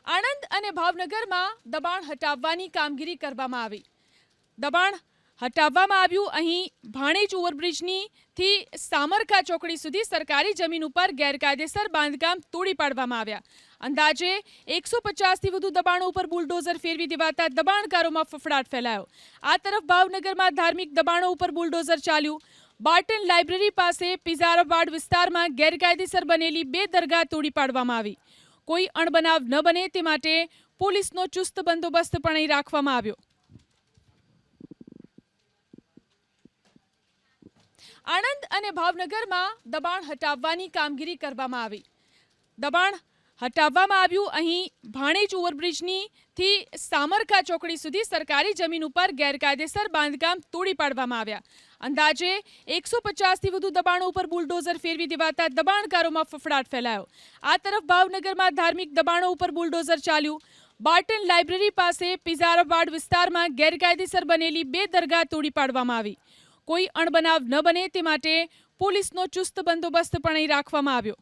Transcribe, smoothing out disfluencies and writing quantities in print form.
આણંદ અને ભાવનગરમાં દબાણ હટાવવાની કામગીરી કરવામાં આવી. દબાણ હટાવવામાં આવ્યું. અહીં ભાણેજ ઓવરબ્રિજની થી સામરકા ચોકડી સુધી સરકારી જમીન ઉપર ગેરકાયદેસર બાંધકામ તોડી પાડવામાં આવ્યા. અંદાજે 150થી વધુ દબાણો ઉપર બુલડોઝર ફેરવી દેવાતા દબાણકારોમાં ફફડાટ ફેલાયો. આ તરફ ભાવનગરમાં ધાર્મિક દબાણો ઉપર બુલડોઝર ચાલ્યું. બાર્ટન લાઇબ્રેરી પાસે પિઝારાવાડ વિસ્તારમાં ગેરકાયદેસર બનેલી 2 દરગાહ તોડી પાડવામાં આવી. કોઈ અણબનાવ ન બને તે માટે પોલીસનો ચુસ્ત બંદોબસ્ત પણ અહીં રાખવામાં આવ્યો. આણંદ અને ભાવનગરમાં દબાણ હટાવવાની કામગીરી કરવામાં આવી. દબાણ હટાવવામાં આવ્યું. અહીં ભાણેજ ઓવરબ્રિજની થી સામરકા ચોકડી સુધી સરકારી જમીન ઉપર ગેરકાયદેસર બાંધકામ તોડી પાડવામાં આવ્યા. અંદાજે 150થી વધુ દબાણો ઉપર બુલડોઝર ફેરવી દેવાતા દબાણકારોમાં ફફડાટ ફેલાયો. આ તરફ ભાવનગરમાં ધાર્મિક દબાણો ઉપર બુલડોઝર ચાલ્યું. બાર્ટન લાઇબ્રેરી પાસે પિઝારાવાડ વિસ્તારમાં ગેરકાયદેસર બનેલી 2 દરગાહ તોડી પાડવામાં આવી. કોઈ અણબનાવ ન બને તે માટે પોલીસનો ચુસ્ત બંદોબસ્ત પણ અહીં રાખવામાં આવ્યો.